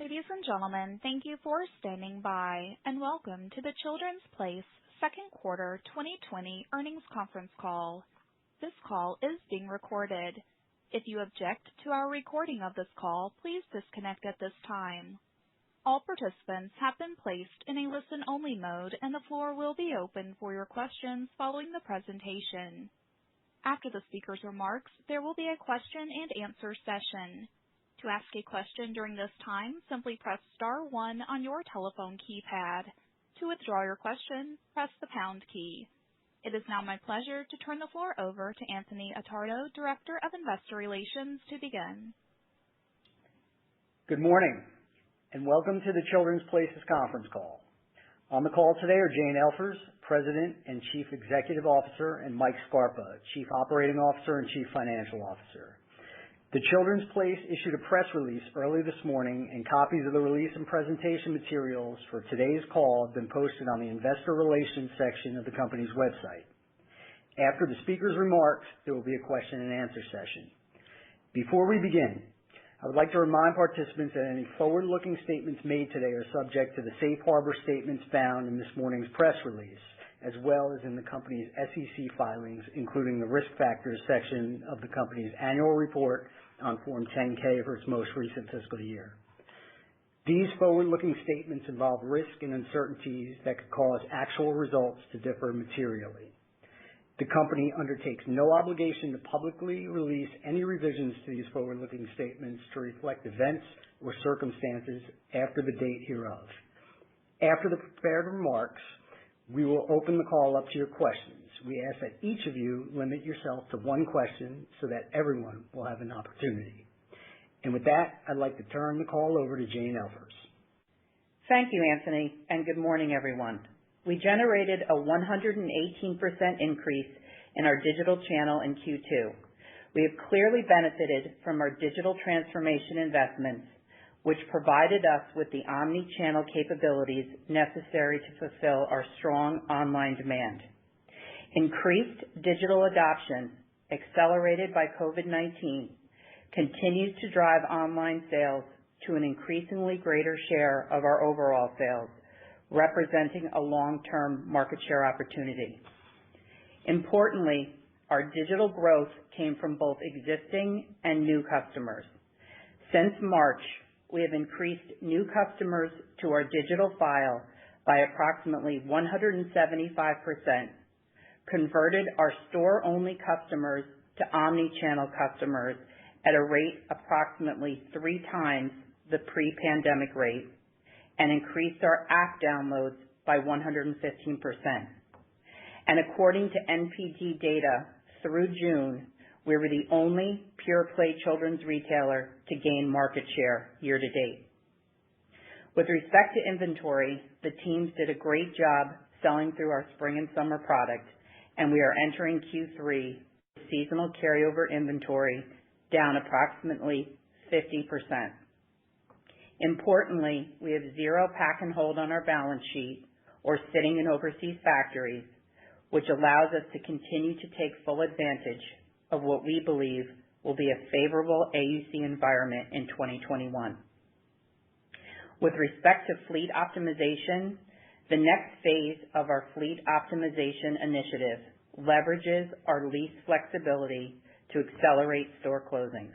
Ladies and gentlemen, thank you for standing by, and welcome to the Children's Place second quarter 2020 earnings conference call. This call is being recorded. If you object to our recording of this call, please disconnect at this time. All participants have been placed in a listen-only mode, and the floor will be open for your questions following the presentation. After the speaker's remarks, there will be a question-and-answer session. To ask a question during this time, simply press star 1 on your telephone keypad. To withdraw your question, press the pound key. It is now my pleasure to turn the floor over to Anthony Attardo, Director of Investor Relations, to begin. Good morning, and welcome to the Children's Places conference call. On the call today are Jane Elfers, President and Chief Executive Officer, and Mike Scarpa, Chief Operating Officer and Chief Financial Officer. The Children's Place issued a press release early this morning, and copies of the release and presentation materials for today's call have been posted on the Investor Relations section of the company's website. After the speaker's remarks, there will be a question and answer session. Before we begin, I would like to remind participants that any forward-looking statements made today are subject to the safe harbor statements found in this morning's press release, as well as in the company's SEC filings, including the Risk Factors section of the company's annual report on Form 10-K for its most recent fiscal year. These forward-looking statements involve risk and uncertainties that could cause actual results to differ materially. The company undertakes no obligation to publicly release any revisions to these forward-looking statements to reflect events or circumstances after the date hereof. After the prepared remarks, we will open the call up to your questions. We ask that each of you limit yourself to one question so that everyone will have an opportunity. And with that, I'd like to turn the call over to Jane Elfers. Thank you, Anthony, and good morning, everyone. We generated a 118% increase in our digital channel in Q2. We have clearly benefited from our digital transformation investments, which provided us with the omni-channel capabilities necessary to fulfill our strong online demand. Increased digital adoption, accelerated by COVID-19, continues to drive online sales to an increasingly greater share of our overall sales, representing a long-term market share opportunity. Importantly, our digital growth came from both existing and new customers. Since March, we have increased new customers to our digital file by approximately 175%, converted our store-only customers to omni-channel customers at a rate approximately 3 times the pre-pandemic rate, and increased our app downloads by 115%. And according to NPD data, through June, we were the only pure-play children's retailer to gain market share year to date. With respect to inventory, the teams did a great job selling through our spring and summer product, and we are entering Q3 with seasonal carryover inventory down approximately 50%. Importantly, we have 0 pack and hold on our balance sheet or sitting in overseas factories, which allows us to continue to take full advantage of what we believe will be a favorable AUC environment in 2021. With respect to fleet optimization, the next phase of our fleet optimization initiative leverages our lease flexibility to accelerate store closings.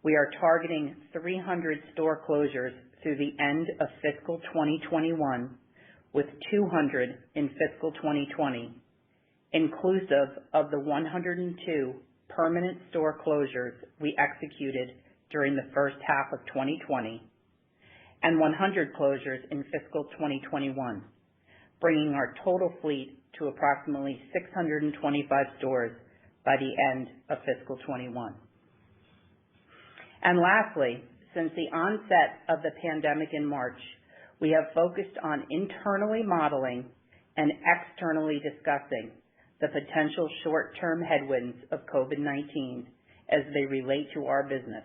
We are targeting 300 store closures through the end of fiscal 2021, with 200 in fiscal 2020, inclusive of the 102 permanent store closures we executed during the first half of 2020, and 100 closures in fiscal 2021, bringing our total fleet to approximately 625 stores by the end of fiscal 21. And lastly, since the onset of the pandemic in March, we have focused on internally modeling and externally discussing the potential short-term headwinds of COVID-19 as they relate to our business,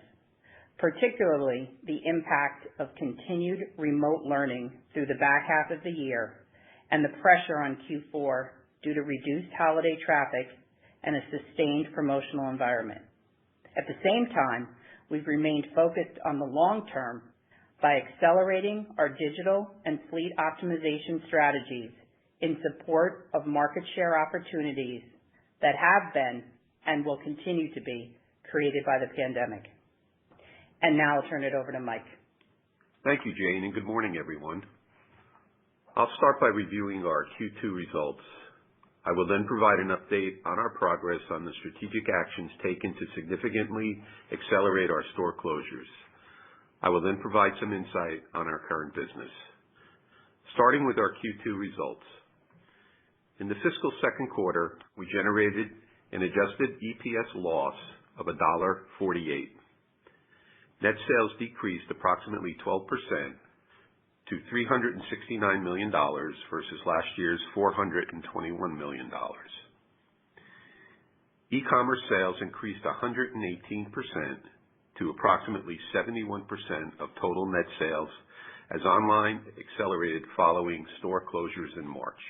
particularly the impact of continued remote learning through the back half of the year and the pressure on Q4 due to reduced holiday traffic and a sustained promotional environment. At the same time, we've remained focused on the long term by accelerating our digital and fleet optimization strategies in support of market share opportunities that have been and will continue to be created by the pandemic. And now I'll turn it over to Mike. Thank you, Jane, and good morning, everyone. I'll start by reviewing our Q2 results. I will then provide an update on our progress on the strategic actions taken to significantly accelerate our store closures. I will then provide some insight on our current business. Starting with our Q2 results. In the fiscal second quarter, we generated an adjusted EPS loss of $1.48. Net sales decreased approximately 12% to $369 million versus last year's $421 million. E-commerce sales increased 118% to approximately 71% of total net sales as online accelerated following store closures in March.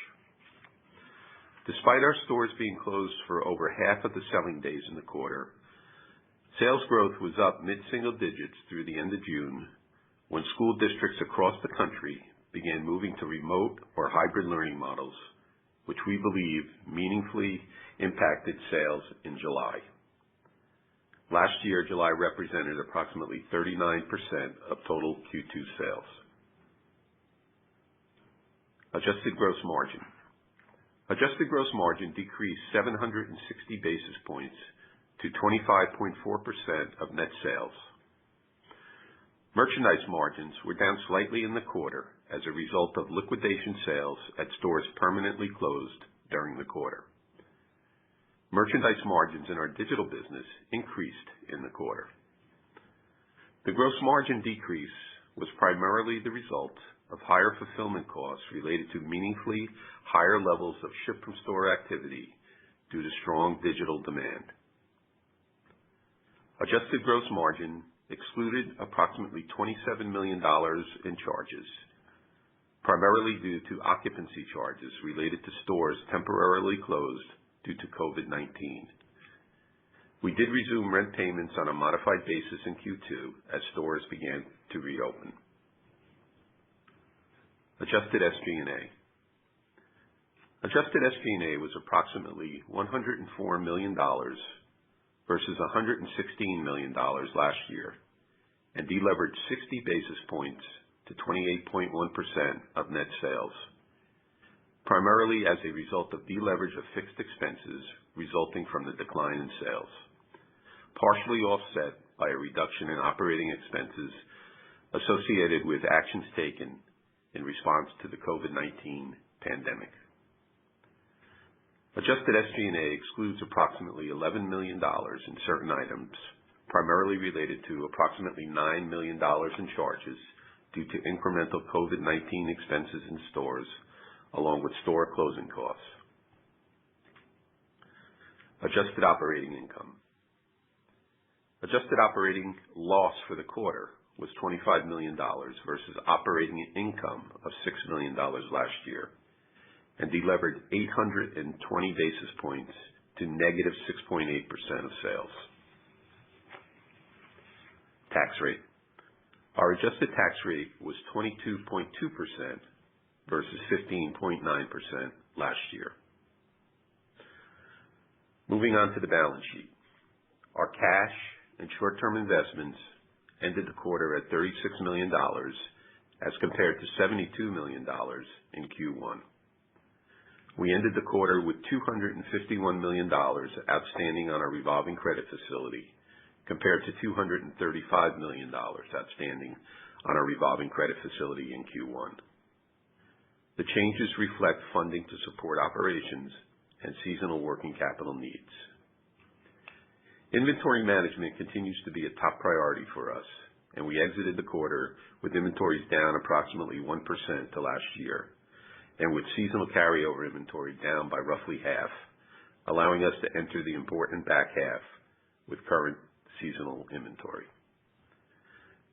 Despite our stores being closed for over half of the selling days in the quarter, sales growth was up mid-single digits through the end of June when school districts across the country began moving to remote or hybrid learning models, which we believe meaningfully impacted sales in July. Last year, July represented approximately 39% of total Q2 sales. Adjusted gross margin. Adjusted gross margin decreased 760 basis points to 25.4% of net sales. Merchandise margins were down slightly in the quarter as a result of liquidation sales at stores permanently closed during the quarter. Merchandise margins in our digital business increased in the quarter. The gross margin decrease was primarily the result of higher fulfillment costs related to meaningfully higher levels of ship-from-store activity due to strong digital demand. Adjusted gross margin excluded approximately $27 million in charges, primarily due to occupancy charges related to stores temporarily closed due to COVID-19. We did resume rent payments on a modified basis in Q2 as stores began to reopen. Adjusted SG&A. Adjusted SG&A was approximately $104 million versus $116 million last year and deleveraged 60 basis points to 28.1% of net sales, primarily as a result of deleverage of fixed expenses resulting from the decline in sales, partially offset by a reduction in operating expenses associated with actions taken in response to the COVID-19 pandemic. Adjusted SG&A excludes approximately $11 million in certain items, primarily related to approximately $9 million in charges due to incremental COVID-19 expenses in stores, along with store closing costs. Adjusted operating income. Adjusted operating loss for the quarter was $25 million versus operating income of $6 million last year, and delevered 820 basis points to negative 6.8% of sales. Tax rate. Our adjusted tax rate was 22.2% versus 15.9% last year. Moving on to the balance sheet. Our cash and short-term investments ended the quarter at $36 million as compared to $72 million in Q1. We ended the quarter with $251 million outstanding on our revolving credit facility compared to $235 million outstanding on our revolving credit facility in Q1. The changes reflect funding to support operations and seasonal working capital needs. Inventory management continues to be a top priority for us, and we exited the quarter with inventories down approximately 1% to last year, and with seasonal carryover inventory down by roughly half, allowing us to enter the important back half with current seasonal inventory.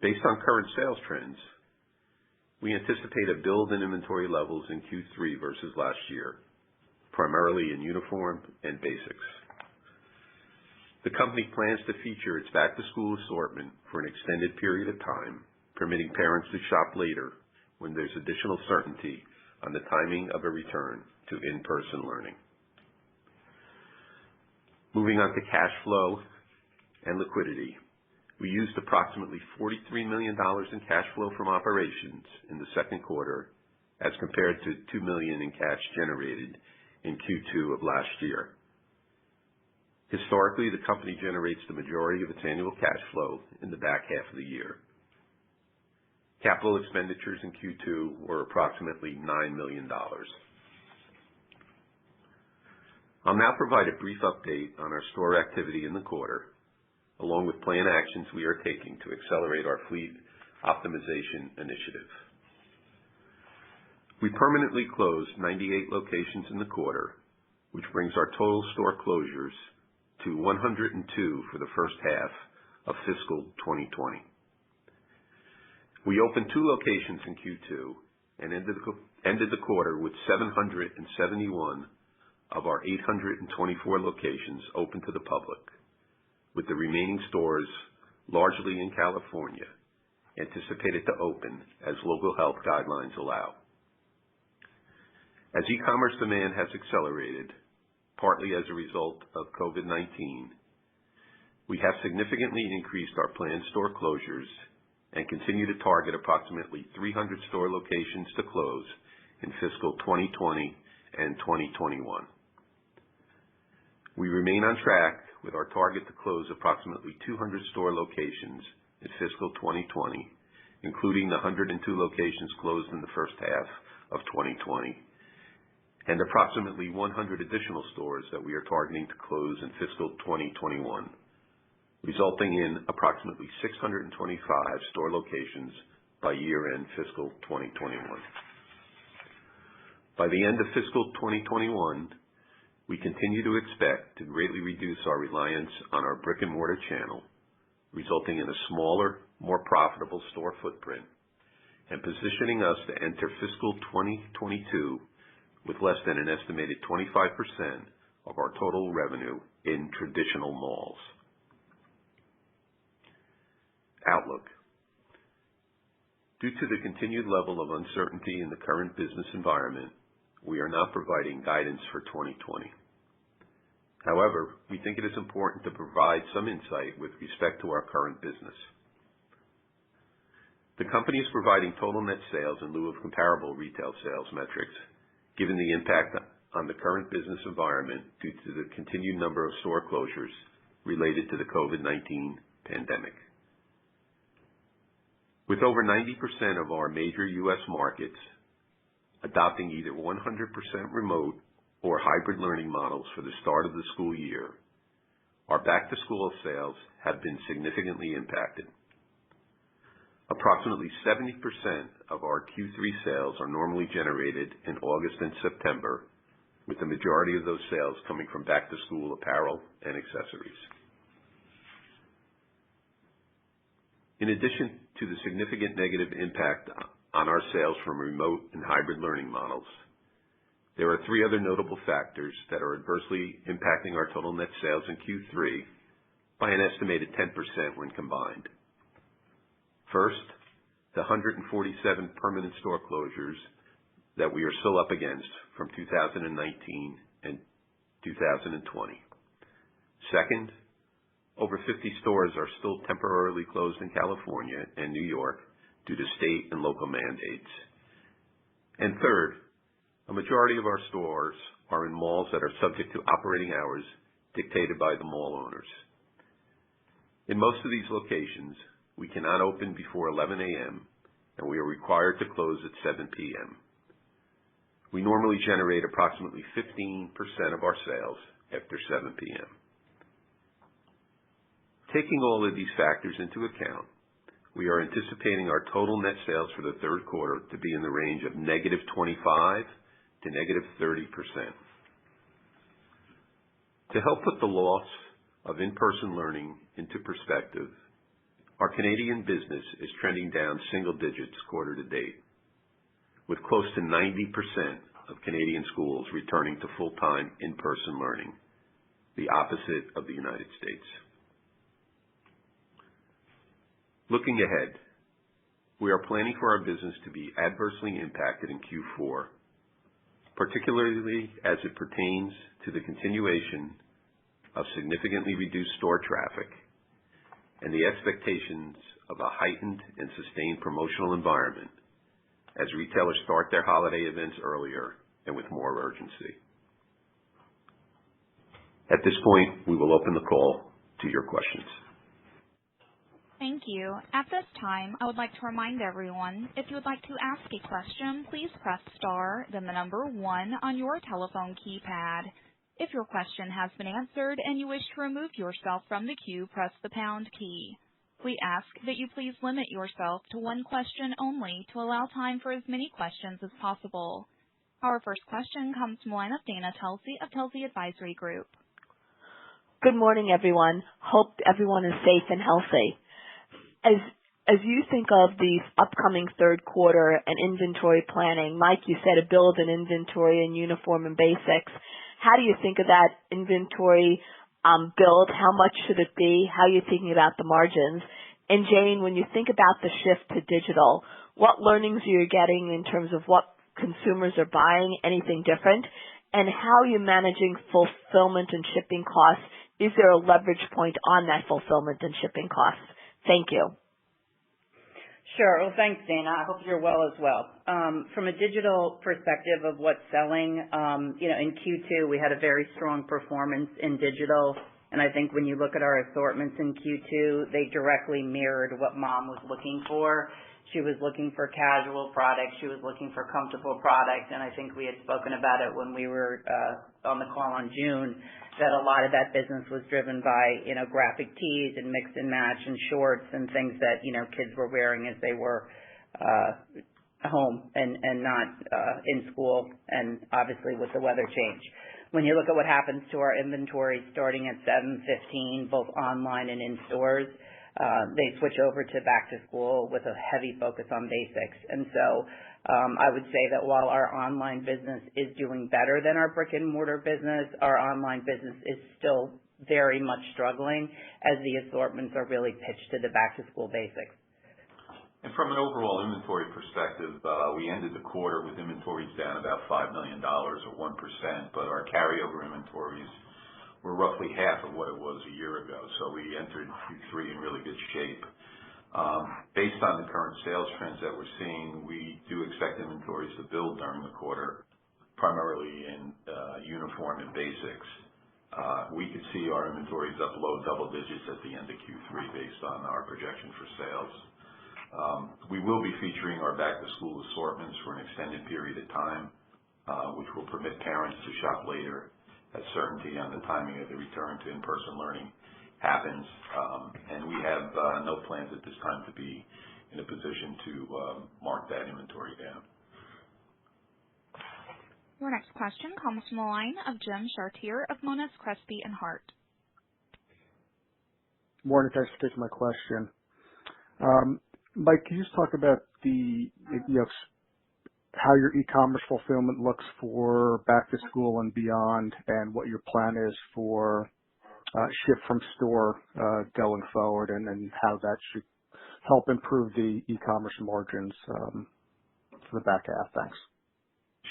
Based on current sales trends, we anticipate a build in inventory levels in Q3 versus last year, primarily in uniform and basics. The company plans to feature its back-to-school assortment for an extended period of time, permitting parents to shop later when there's additional certainty on the timing of a return to in-person learning. Moving on to cash flow and liquidity. We used approximately $43 million in cash flow from operations in the second quarter as compared to $2 million in cash generated in Q2 of last year. Historically, the company generates the majority of its annual cash flow in the back half of the year. Capital expenditures in Q2 were approximately $9 million. I'll now provide a brief update on our store activity in the quarter, along with planned actions we are taking to accelerate our fleet optimization initiative. We permanently closed 98 locations in the quarter, which brings our total store closures to 102 for the first half of fiscal 2020. We opened 2 locations in Q2 and ended the quarter with 771 of our 824 locations open to the public, with the remaining stores largely in California, anticipated to open as local health guidelines allow. As e-commerce demand has accelerated, partly as a result of COVID-19, we have significantly increased our planned store closures and continue to target approximately 300 store locations to close in fiscal 2020 and 2021. We remain on track with our target to close approximately 200 store locations in fiscal 2020, including the 102 locations closed in the first half of 2020, and approximately 100 additional stores that we are targeting to close in fiscal 2021, resulting in approximately 625 store locations by year-end fiscal 2021. By the end of fiscal 2021, we continue to expect to greatly reduce our reliance on our brick-and-mortar channel, resulting in a smaller, more profitable store footprint, and positioning us to enter fiscal 2022 with less than an estimated 25% of our total revenue in traditional malls. Outlook. Due to the continued level of uncertainty in the current business environment, we are not providing guidance for 2020. However, we think it is important to provide some insight with respect to our current business. The company is providing total net sales in lieu of comparable retail sales metrics, given the impact on the current business environment due to the continued number of store closures related to the COVID-19 pandemic. With over 90% of our major U.S. markets adopting either 100% remote or hybrid learning models for the start of the school year, our back-to-school sales have been significantly impacted. Approximately 70% of our Q3 sales are normally generated in August and September, with the majority of those sales coming from back-to-school apparel and accessories. In addition to the significant negative impact on our sales from remote and hybrid learning models, there are 3 other notable factors that are adversely impacting our total net sales in Q3 by an estimated 10% when combined. First, the 147 permanent store closures that we are still up against from 2019 and 2020. Second, over 50 stores are still temporarily closed in California and New York due to state and local mandates. And third, a majority of our stores are in malls that are subject to operating hours dictated by the mall owners. In most of these locations, we cannot open before 11 a.m., and we are required to close at 7 p.m. We normally generate approximately 15% of our sales after 7 p.m. Taking all of these factors into account, we are anticipating our total net sales for the third quarter to be in the range of -25% to -30%. To help put the loss of in-person learning into perspective, our Canadian business is trending down single digits quarter to date, with close to 90% of Canadian schools returning to full-time in-person learning, the opposite of the United States. Looking ahead, we are planning for our business to be adversely impacted in Q4, particularly as it pertains to the continuation of significantly reduced store traffic and the expectations of a heightened and sustained promotional environment as retailers start their holiday events earlier and with more urgency. At this point, we will open the call to your questions. Thank you. At this time, I would like to remind everyone, if you would like to ask a question, please press star, then the number 1 on your telephone keypad. If your question has been answered and you wish to remove yourself from the queue, press the pound key. We ask that you please limit yourself to one question only to allow time for as many questions as possible. Our first question comes from the line of Dana Telsey of Telsey Advisory Group. Good morning, everyone. Hope everyone is safe and healthy. As you think of the upcoming third quarter and inventory planning, Mike, you said a build in inventory and uniform and basics. How do you think of that inventory build? How much should it be? How are you thinking about the margins? And Jane, when you think about the shift to digital, what learnings are you getting in terms of what consumers are buying, anything different? And how are you managing fulfillment and shipping costs? Is there a leverage point on that fulfillment and shipping costs? Thank you. Sure. Well, thanks, Dana. I hope you're well as well. From a digital perspective of what's selling, in Q2 we had a very strong performance in digital, and I think when you look at our assortments in Q2, they directly mirrored what Mom was looking for. She was looking for casual products. She was looking for comfortable products, and I think we had spoken about it when we were on the call on June, that a lot of that business was driven by, graphic tees and mix and match and shorts and things that, kids were wearing as they were home and not in school, and obviously with the weather change. When you look at what happens to our inventory starting at 7/15, both online and in stores, they switch over to back to school with a heavy focus on basics. And so I would say that while our online business is doing better than our brick and mortar business, our online business is still very much struggling as the assortments are really pitched to the back to school basics. And from an overall inventory perspective, we ended the quarter with inventories down about $5 million or 1%, but our carryover inventories were roughly half of what it was a year ago. So we entered Q3 in really good shape. Based on the current sales trends that we're seeing, we do expect inventories to build during the quarter, primarily in uniform and basics. We could see our inventories up low double digits at the end of Q3 based on our projection for sales. We will be featuring our back-to-school assortments for an extended period of time, which will permit parents to shop later as certainty on the timing of the return to in-person learning happens. And we have no plans at this time to be in a position to mark that inventory down. Your next question comes from the line of Jim Chartier of Monness, Crespi & Hart. Morning, thanks for taking my question. Mike, can you just talk about how your e-commerce fulfillment looks for back to school and beyond, and what your plan is for ship from store going forward, and then how that should help improve the e-commerce margins for the back half? Thanks.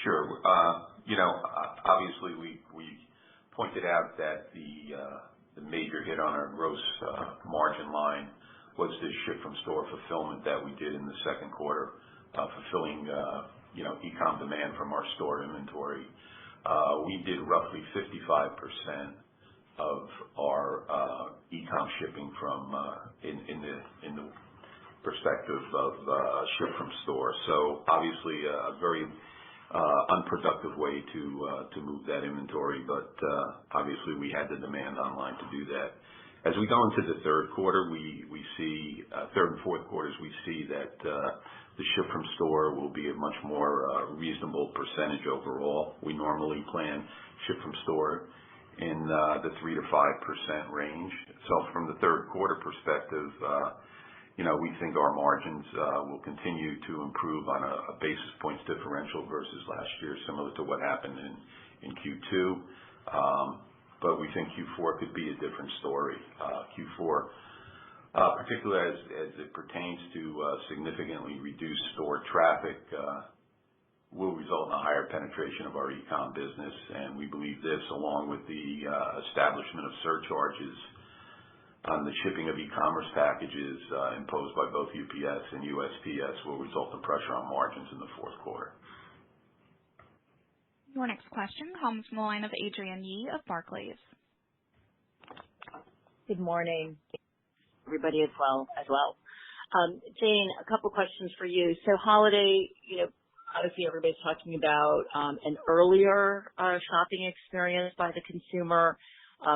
Sure. Obviously we pointed out that the major hit on our gross margin line was this ship from store fulfillment that we did in the second quarter, fulfilling e-com demand from our store inventory. We did roughly 55% of our e-com shipping from in the perspective of ship from store. So obviously a very unproductive way to move that inventory, but obviously we had the demand online to do that. As we go into the third quarter, we see third and fourth quarters, we see that the ship from store will be a much more reasonable percentage overall. We normally plan ship from store in the 3 to 5% range. So from the third quarter perspective, we think our margins will continue to improve on a basis points differential versus last year, similar to what happened in Q2. But we think Q4 could be a different story. Q4 particularly as it pertains to significantly reduced store traffic, will result in a higher penetration of our e-com business, and we believe this, along with the establishment of surcharges on the shipping of e-commerce packages imposed by both UPS and USPS, will result in pressure on margins in the fourth quarter. Your next question comes from the line of Adrienne Yee of Barclays. Good morning, everybody as well. Jane, a couple questions for you. So holiday, obviously everybody's talking about an earlier shopping experience by the consumer,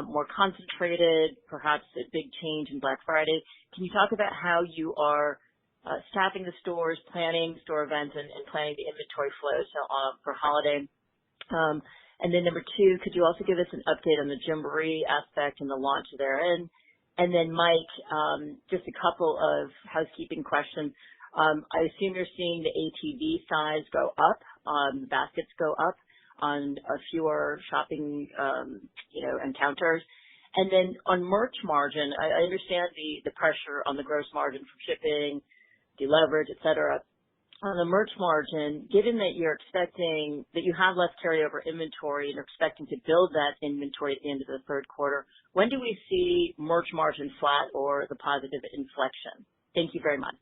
more concentrated, perhaps a big change in Black Friday. Can you talk about how you are staffing the stores, planning store events, and planning the inventory flow for holiday? And then number two, could you also give us an update on the Gymboree aspect and the launch therein? And then Mike, just a couple of housekeeping questions. I assume you're seeing the ATV size go up, the baskets go up on fewer shopping, encounters. And then on merch margin, I understand the pressure on the gross margin from shipping, deleverage, et cetera. On the merch margin, given that you're expecting that you have less carryover inventory and you're expecting to build that inventory at the end of the third quarter, when do we see merch margin flat or the positive inflection? Thank you very much.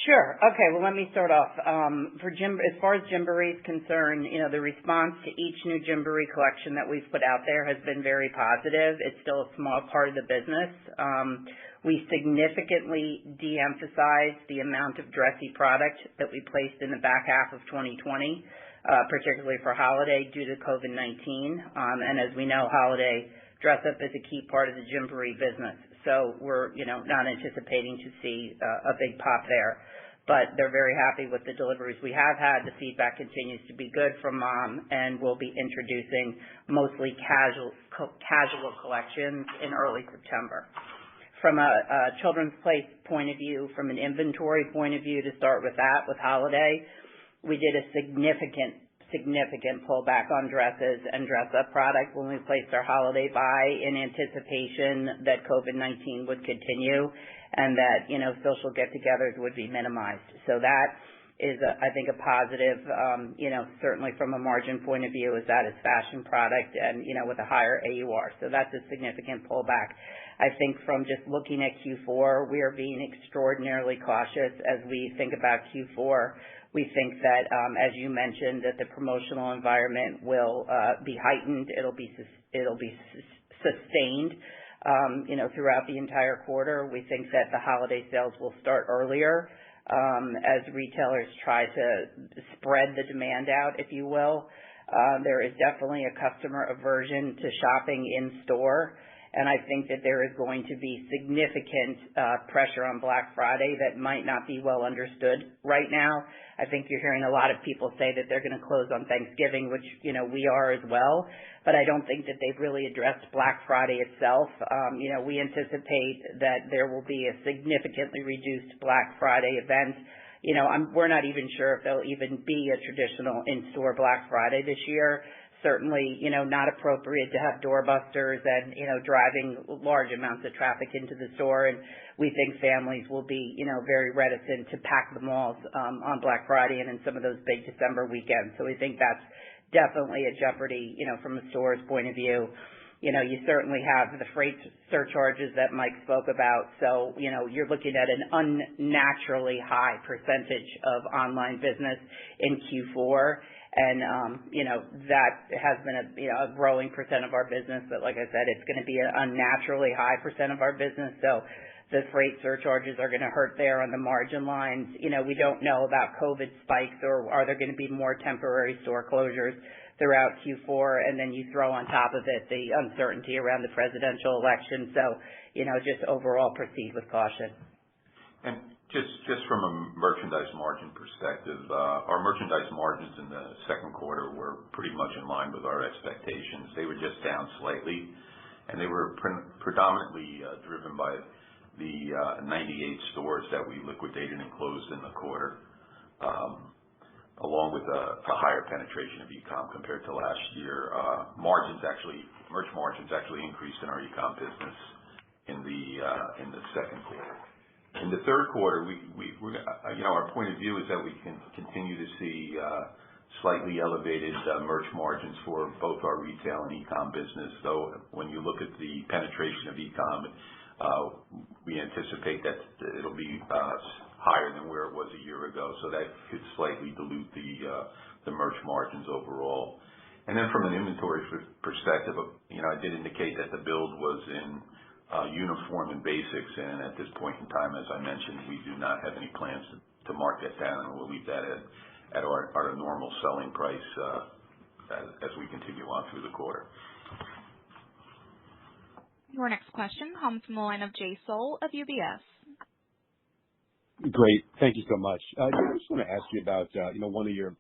Sure. Okay. Well, let me start off. As far as Gymboree is concerned, the response to each new Gymboree collection that we've put out there has been very positive. It's still a small part of the business. We significantly de-emphasized the amount of dressy product that we placed in the back half of 2020, particularly for holiday due to COVID-19. And as we know, holiday dress up is a key part of the Gymboree business. So we're, not anticipating to see a big pop there. But they're very happy with the deliveries we have had. The feedback continues to be good from mom, and we'll be introducing mostly casual collections in early September. From a Children's Place point of view, from an inventory point of view, to start with that, with holiday, we did a significant pullback on dresses and dress-up product when we placed our holiday buy in anticipation that COVID-19 would continue and that, social get-togethers would be minimized. So that is, I think, a positive, certainly from a margin point of view, is that it's fashion product and, with a higher AUR. So that's a significant pullback. I think from just looking at Q4, we are being extraordinarily cautious as we think about Q4. We think that, as you mentioned, that the promotional environment will be heightened. It'll be sustained, throughout the entire quarter. We think that the holiday sales will start earlier as retailers try to spread the demand out, if you will. There is definitely a customer aversion to shopping in store. And I think that there is going to be significant pressure on Black Friday that might not be well understood right now. I think you're hearing a lot of people say that they're going to close on Thanksgiving, which, we are as well. But I don't think that they've really addressed Black Friday itself. We anticipate that there will be a significantly reduced Black Friday event. We're not even sure if there'll even be a traditional in-store Black Friday this year. Certainly, not appropriate to have doorbusters and, driving large amounts of traffic into the store. And we think families will be, very reticent to pack the malls on Black Friday and in some of those big December weekends. So we think that's definitely a jeopardy, from a store's point of view. You certainly have the freight surcharges that Mike spoke about. So, you're looking at an unnaturally high percentage of online business in Q4. And, that has been a growing percent of our business. But like I said, it's going to be an unnaturally high percent of our business. So the freight surcharges are going to hurt there on the margin lines. We don't know about COVID spikes, or are there going to be more temporary store closures throughout Q4. And then you throw on top of it the uncertainty around the presidential election. So, just overall proceed with caution. And just from a merchandise margin perspective, our merchandise margins in the second quarter were pretty much in line with our expectations. They were just down slightly, and they were predominantly driven by the 98 stores that we liquidated and closed in the quarter, along with a higher penetration of e-com compared to last year. Merch margins actually increased in our e-com business in the second quarter. In the third quarter, our point of view is that we can continue to see slightly elevated merch margins for both our retail and e-com business. Though when you look at the penetration of e-com, we anticipate that it'll be higher than where it was a year ago, so that could slightly dilute the merch margins overall. And then from an inventory perspective, I did indicate that the build was in uniform and basics, and at this point in time, as I mentioned, we do not have any plans to mark that down, and we'll leave that at our normal selling price as we continue on through the quarter. Your next question comes from the line of Jay Sole of UBS. Great. Thank you so much. I just want to ask you about, one of your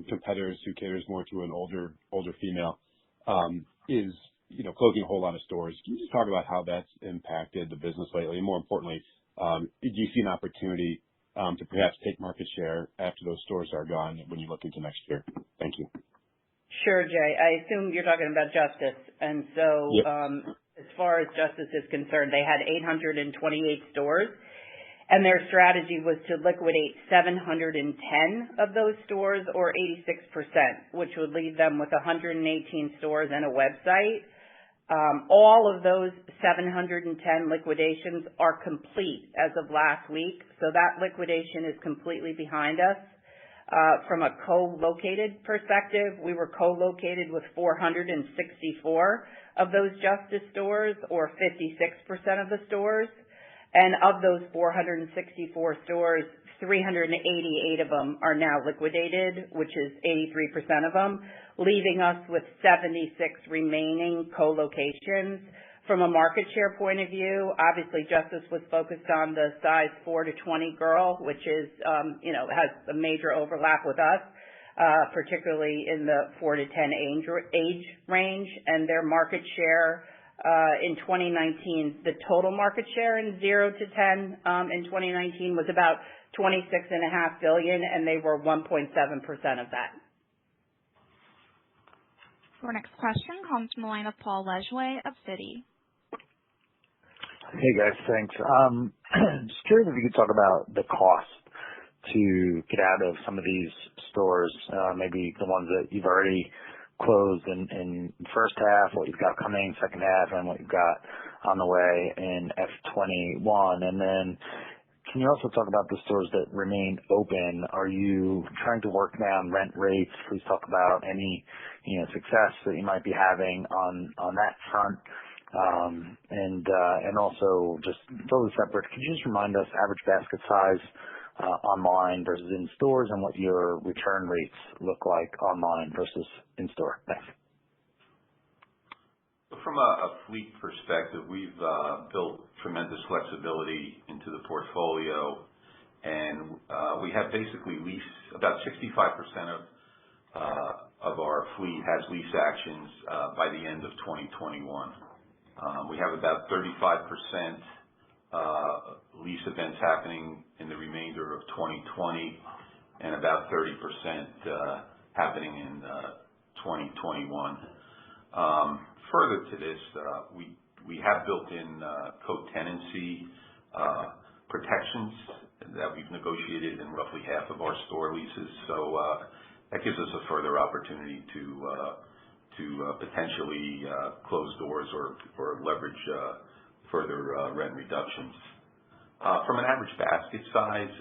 competitors who caters more to an older female is, closing a whole lot of stores. Can you just talk about how that's impacted the business lately? And more importantly, do you see an opportunity to perhaps take market share after those stores are gone when you look into next year? Thank you. Sure, Jay. I assume you're talking about Justice. And so Yep. As far as Justice is concerned, they had 828 stores, and their strategy was to liquidate 710 of those stores, or 86%, which would leave them with 118 stores and a website. All of those 710 liquidations are complete as of last week, so that liquidation is completely behind us. From a co-located perspective, we were co-located with 464 of those Justice stores, or 56% of the stores. And of those 464 stores, 388 of them are now liquidated, which is 83% of them, leaving us with 76 remaining co-locations. From a market share point of view, obviously Justice was focused on the size 4 to 20 girl, which is, has a major overlap with us, particularly in the 4 to 10 age range. And their market share in 2019, the total market share in 0 to 10 in 2019 was about $26.5 billion, and they were 1.7% of that. Your next question comes from the line of Paul Lejuez of Citi. Hey guys, thanks. Just curious if you could talk about the cost to get out of some of these stores, maybe the ones that you've already closed in first half, what you've got coming second half, and what you've got on the way in F21. And then can you also talk about the stores that remain open? Are you trying to work down rent rates? Please talk about any success that you might be having on that front. And also just totally separate, could you just remind us average basket size online versus in stores, and what your return rates look like online versus in store? Thanks. From a fleet perspective, we've built tremendous flexibility into the portfolio, and we have basically about 65% of our fleet has lease actions by the end of 2021. We have about 35% lease events happening in the remainder of 2020, and about 30% happening in 2021. Further to this, we have built in co-tenancy protections that we've negotiated in roughly half of our store leases. So that gives us a further opportunity to potentially close doors or leverage further rent reductions. From an average basket size,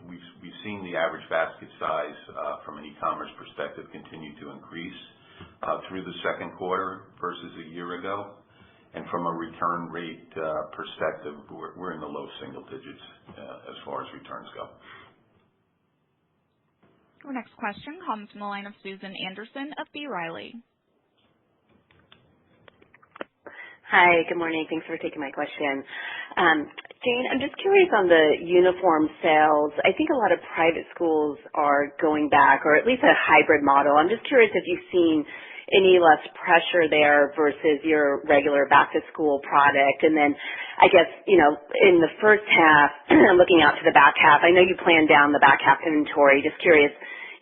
we've seen the average basket size from an e-commerce perspective continue to increase through the second quarter versus a year ago. And from a return rate perspective, we're in the low single digits as far as returns go. Our next question comes from the line of Susan Anderson of B. Riley. Hi, good morning. Thanks for taking my question. Jane, I'm just curious on the uniform sales. I think a lot of private schools are going back, or at least a hybrid model. I'm just curious if you've seen any less pressure there versus your regular back-to-school product. And then I guess, in the first half, looking out to the back half, I know you planned down the back half inventory. Just curious,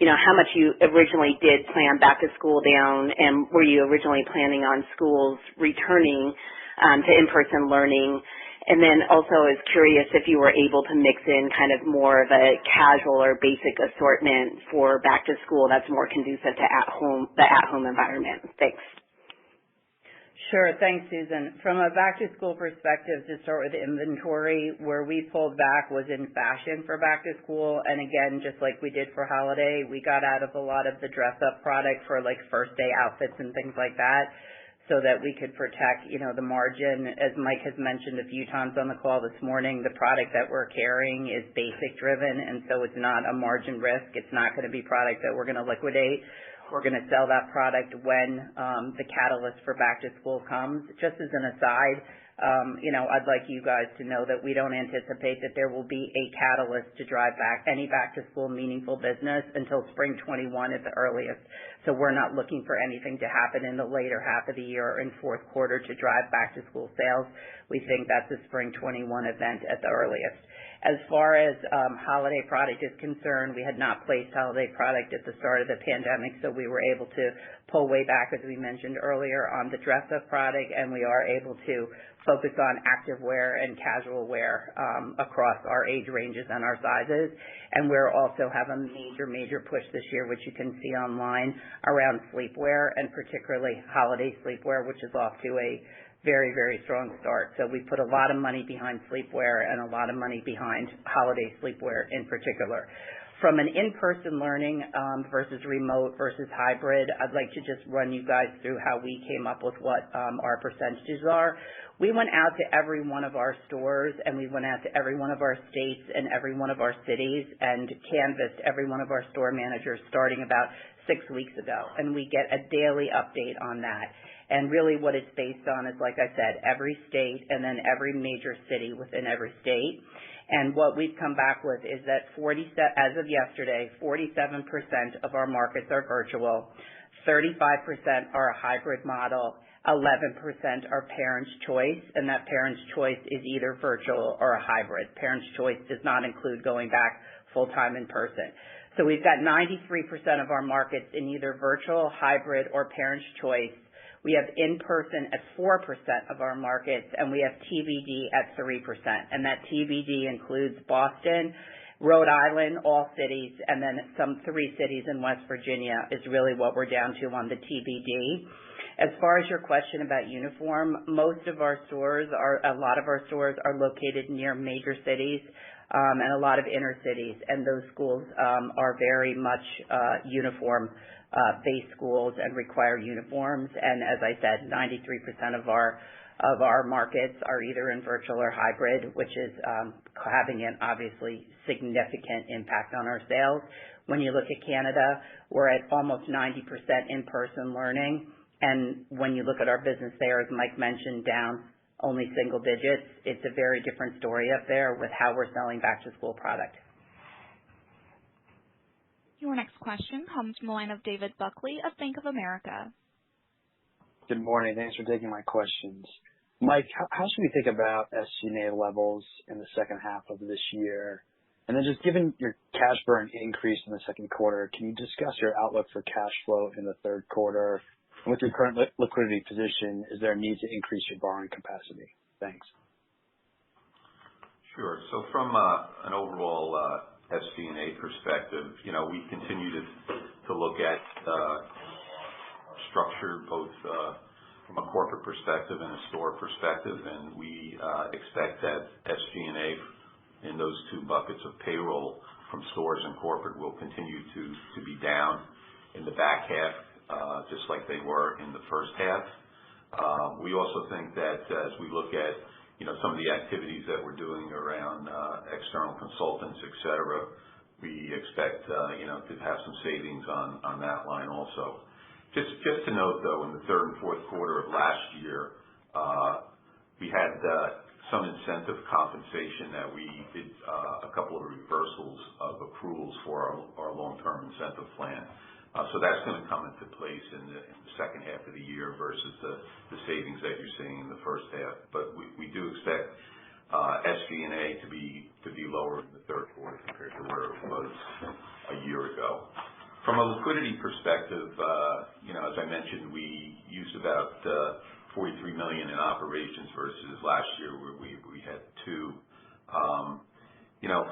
how much you originally did plan back to school down, and were you originally planning on schools returning to in-person learning? And then also I was curious if you were able to mix in kind of more of a casual or basic assortment for back to school that's more conducive to the at-home environment. Thanks. Sure. Thanks, Susan. From a back-to-school perspective, to start with inventory, where we pulled back was in fashion for back-to-school. And again, just like we did for holiday, we got out of a lot of the dress-up product for like first-day outfits and things like that so that we could protect, the margin. As Mike has mentioned a few times on the call this morning, the product that we're carrying is basic-driven, and so it's not a margin risk. It's not going to be product that we're going to liquidate. We're going to sell that product when the catalyst for back to school comes. Just as an aside, I'd like you guys to know that we don't anticipate that there will be a catalyst to drive back any back to school meaningful business until spring 21 at the earliest. So we're not looking for anything to happen in the later half of the year or in fourth quarter to drive back to school sales. We think that's a spring 21 event at the earliest. As far as holiday product is concerned, we had not placed holiday product at the start of the pandemic, so we were able to pull way back, as we mentioned earlier, on the dress-up product, and we are able to focus on active wear and casual wear across our age ranges and our sizes. And we're also have a major push this year, which you can see online, around sleepwear, and particularly holiday sleepwear, which is off to a very, very strong start. So we put a lot of money behind sleepwear and a lot of money behind holiday sleepwear in particular. From an in-person learning versus remote versus hybrid, I'd like to just run you guys through how we came up with what our percentages are. We went out to every one of our stores and we went out to every one of our states and every one of our cities and canvassed every one of our store managers starting about 6 weeks ago. And we get a daily update on that. And really what it's based on is, like I said, every state and then every major city within every state. And what we've come back with is that as of yesterday, 47% of our markets are virtual, 35% are a hybrid model, 11% are parents' choice, and that parents' choice is either virtual or a hybrid. Parents' choice does not include going back full-time in person. So we've got 93% of our markets in either virtual, hybrid, or parents' choice. We have in-person at 4% of our markets, and we have TBD at 3%. And that TBD includes Boston, Rhode Island, all cities, and then some 3 cities in West Virginia is really what we're down to on the TBD. As far as your question about uniform, a lot of our stores are located near major cities and a lot of inner cities, and those schools are very much uniform-based schools and require uniforms. And as I said, 93% of our markets are either in virtual or hybrid, which is having an obviously significant impact on our sales. When you look at Canada, we're at almost 90% in-person learning. And when you look at our business there, as Mike mentioned, down only single digits, it's a very different story up there with how we're selling back-to-school product. Your next question comes from the line of David Buckley of Bank of America. Good morning. Thanks for taking my questions. Mike, how should we think about SG&A levels in the second half of this year? And then just given your cash burn increase in the second quarter, can you discuss your outlook for cash flow in the third quarter? And with your current liquidity position, is there a need to increase your borrowing capacity? Thanks. Sure. So from an overall SG&A perspective, we continue to look at structure both from a corporate perspective and a store perspective, and we expect that SG&A in those 2 buckets of payroll from stores and corporate will continue to be down in the back half, just like they were in the first half. We also think that as we look at some of the activities that we're doing around external consultants, et cetera, we expect to have some savings on that line also. Just to note, though, in the third and fourth quarter of last year, we had some incentive compensation that we did a couple of reversals of accruals for our long-term incentive plan. So that's going to come into place in the second half of the year versus the savings that you're seeing in the first half. But we do expect SG&A to be lower in the third quarter compared to where it was a year ago. From a liquidity perspective, as I mentioned, we used about $43 million in operations versus last year where we had $2 million.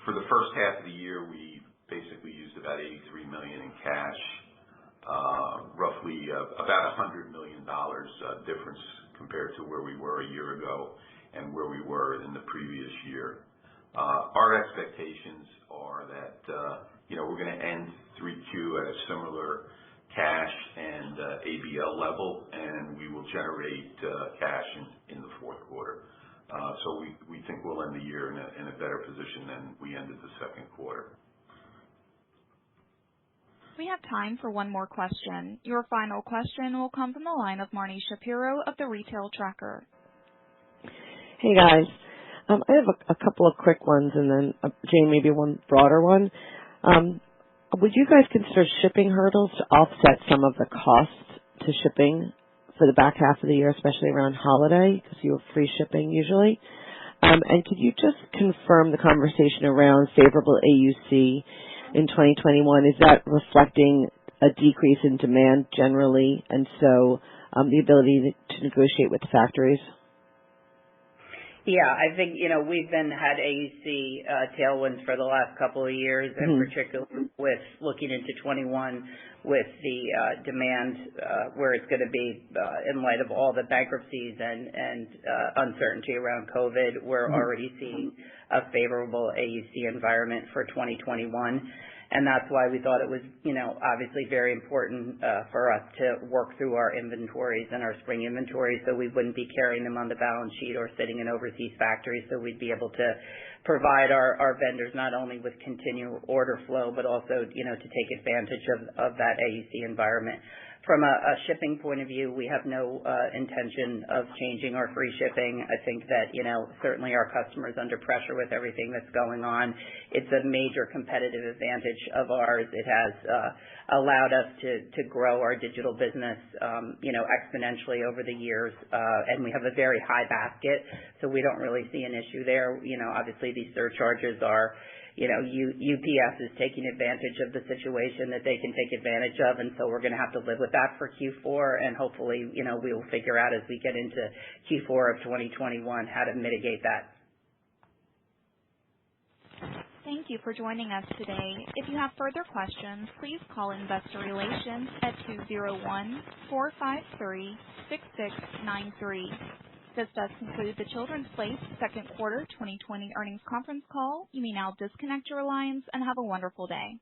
For the first half of the year, we basically used about $83 million in cash, roughly about $100 million difference compared to where we were a year ago and where we were in the previous year. Our expectations are that we're going to end 3Q at a similar cash and ABL level, and we will generate cash in the fourth quarter. So we think we'll end the year in a better position than we ended the second quarter. We have time for one more question. Your final question will come from the line of Marnie Shapiro of the Retail Tracker. Hey guys, I have a couple of quick ones, and then Jane, maybe one broader one. Would you guys consider shipping hurdles to offset some of the costs to shipping for the back half of the year, especially around holiday, because you have free shipping usually? And could you just confirm the conversation around favorable AUC in 2021? Is that reflecting a decrease in demand generally, and so the ability to negotiate with the factories? Yeah, I think, we've had AUC tailwinds for the last couple of years, and particularly with looking into 21 with the demand where it's going to be in light of all the bankruptcies and uncertainty around COVID. We're already seeing a favorable AUC environment for 2021. And that's why we thought it was, obviously very important for us to work through our inventories and our spring inventories so we wouldn't be carrying them on the balance sheet or sitting in overseas factories, so we'd be able to provide our vendors not only with continual order flow, but also, to take advantage of that AUC environment. From a shipping point of view, we have no intention of changing our free shipping. I think that, certainly our customers under pressure with everything that's going on. It's a major competitive advantage of ours. It has allowed us to grow our digital business, exponentially over the years, and we have a very high basket, so we don't really see an issue there. Obviously these surcharges are, UPS is taking advantage of the situation that they can take advantage of, and so we're going to have to live with that for Q4, and hopefully, we will figure out as we get into Q4 of 2021 how to mitigate that. Thank you for joining us today. If you have further questions, please call Investor Relations at 201-453-6693. This does conclude the Children's Place second quarter 2020 earnings conference call. You may now disconnect your lines and have a wonderful day.